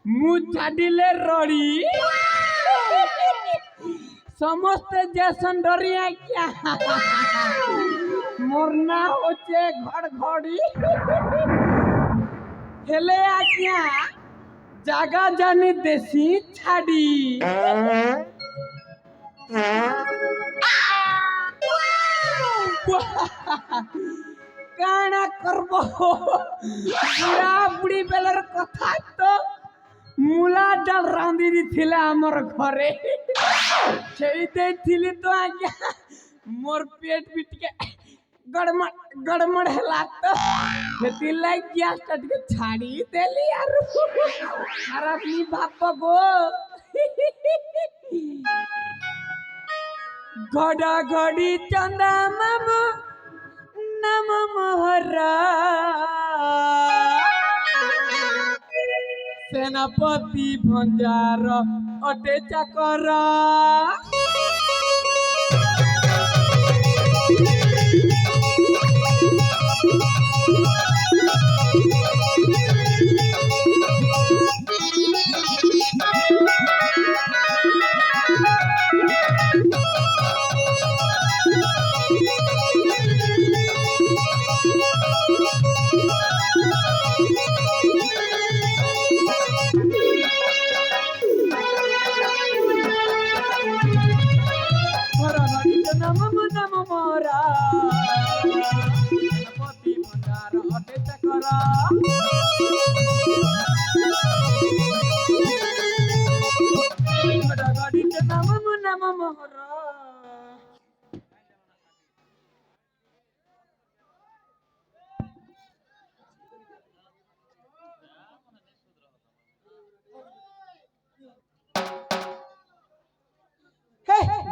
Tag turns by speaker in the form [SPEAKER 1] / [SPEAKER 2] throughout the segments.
[SPEAKER 1] মু ছাড়িলে রড়ি সমস্তে যেসন ডরি আজ্ঞা মোর না হচ্ছে ঘড়ঘড়ি হেলে আজ্ঞা জাগা জানি দেশি ছাড়ি কাଣା করব বুড়া বুড়ি বেলার কথা তো মূলা ডাল রাঁধি দিছিলে আমার ঘরে সেইতে ଥିଲି তো আজ্ঞা মোর পেট भी ଟିକେ गड़मड़ ହେଲା ତ ସେଥିଲାଗି ଗ୍ୟାସଟା ଟିକେ ଛାଡ଼ି ଦେଲି ଆରୁ ଖରାପ ନି ଭାବ ଗୋ ଘଡ଼ା ଘଡ଼ି ଚନ୍ଦା ମାମୁ নাম মহারা সেনাপতি ভঞ্জার অটে চাকরা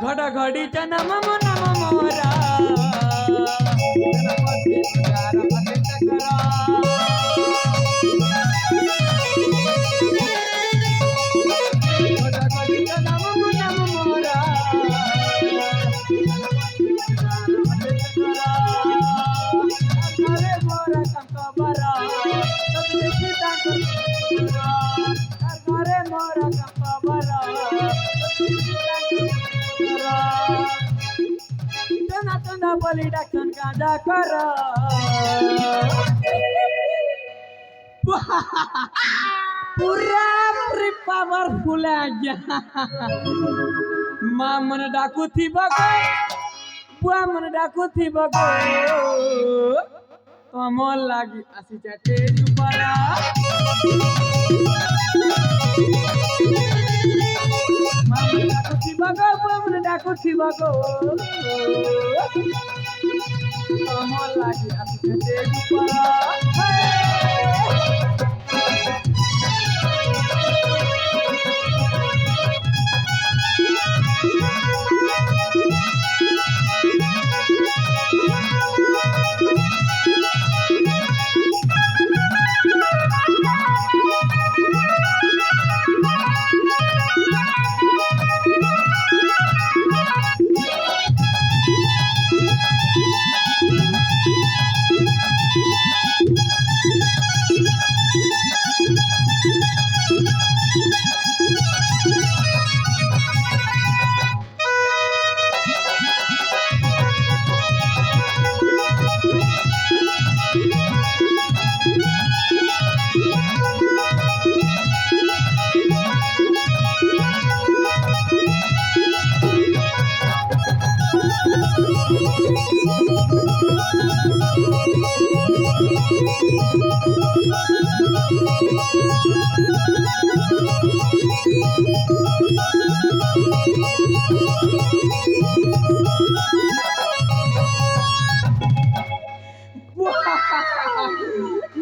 [SPEAKER 1] घड़ा घड़ी नाम मोरा বলি ডাকন গাঁজা কর পুরা পুরি পাওয়ারফুল আজ্ঞা মা মনে ডাকুথিব গো বুয়া মনে ডাকুথিব গো তমর লাগি আসি চাটে দুপারা মা মনে ডাকুথিব গো বুয়া মনে ডাকুথিব গো তমর লাগি আসি চাটে দুপারা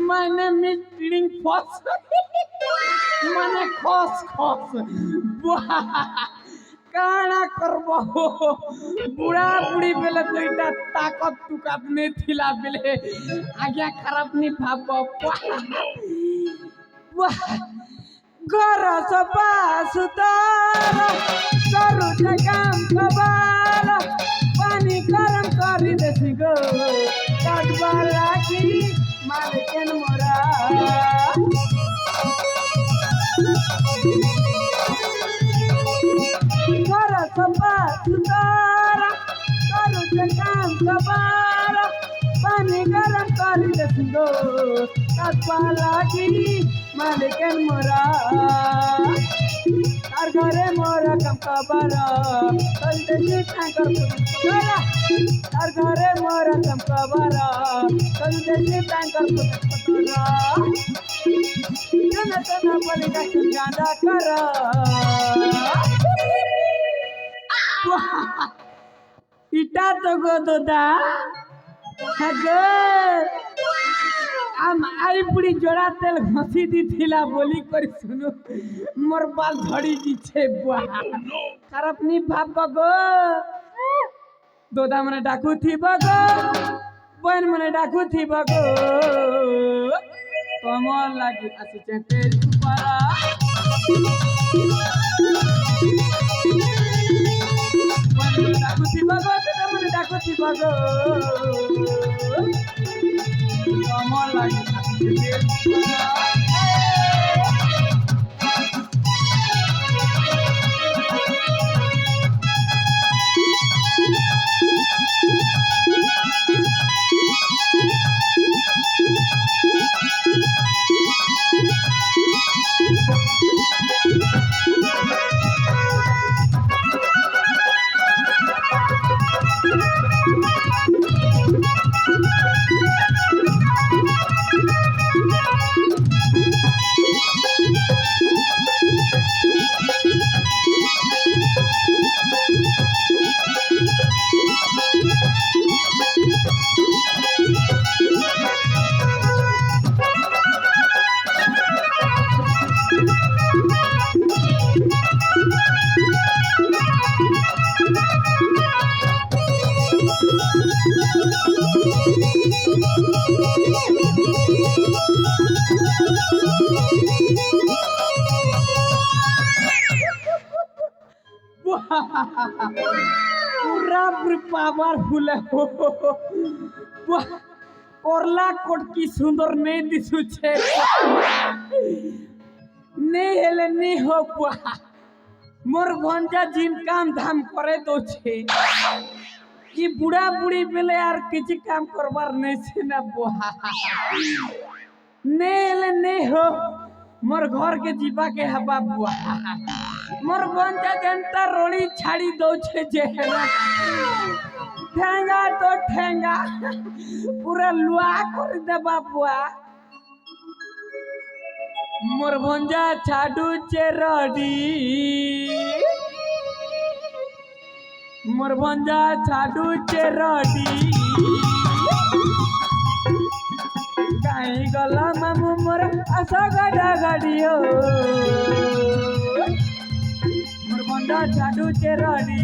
[SPEAKER 1] My name is Eating Fox. মানে খস খস কাଣା করব বুড়া বুড়ি বেলে তো এটা তাকত টুকাত নে থিলা বেলে আজ্ঞা খারাপ নি ভাব ঘর সফা সুতর করু কাম খবর পানি গরম করি দেছি গো কাটবা লাগি মালিকেন মোরা सफा सुतारा करू से काम कबारा पानी गरम कर दो कपा लागी मालिकन मोरा तार घरे मोरा कम कबारा कल देसी टैंकर पुतरा तार घरे मोरा कम कबारा कल देसी टैंकर पुतरा तना तना पलिका गांदा करा इटा तो गोदोदा आई बुढ़ी जोड़ा तेल घसी दी थिला बोली कर सुनो मोर बाल झड़ी दीछे बुआ खराब नी भाब गो दोदा मने डाकू थी बगो बहन मने डाकू थी बगो कमल लागी आसी चेटे सुपारा डाकू थी बगो दोदा मने डाकू थी बगो कमल लागी आसी चेटे सुपारा पूरा पावरफुल हो करला कोट की सुंदर नहीं दिसु छे नहीं हेले नहीं हो बुआ मोर भंजा जिन काम धाम करे दो छे कि बुढ़ा बुढ़ी बेले यार किसी काम करबार नहीं छे ना बुआ नहीं हेले नहीं हो मोर घर के जीवा के हवा बुआ मोर भंजा जनता रोड़ी छाड़ी दो छे जे ठेंगा तो ठेंगा पूरा लुआ कर दे बाबुआ मोर भंजा छाडू चेरडी मोर भंजा छाडू चेरडी काई गला मामू मोर आशा गाड़ा गाड़ियो मोर भंजा छाडू चेरडी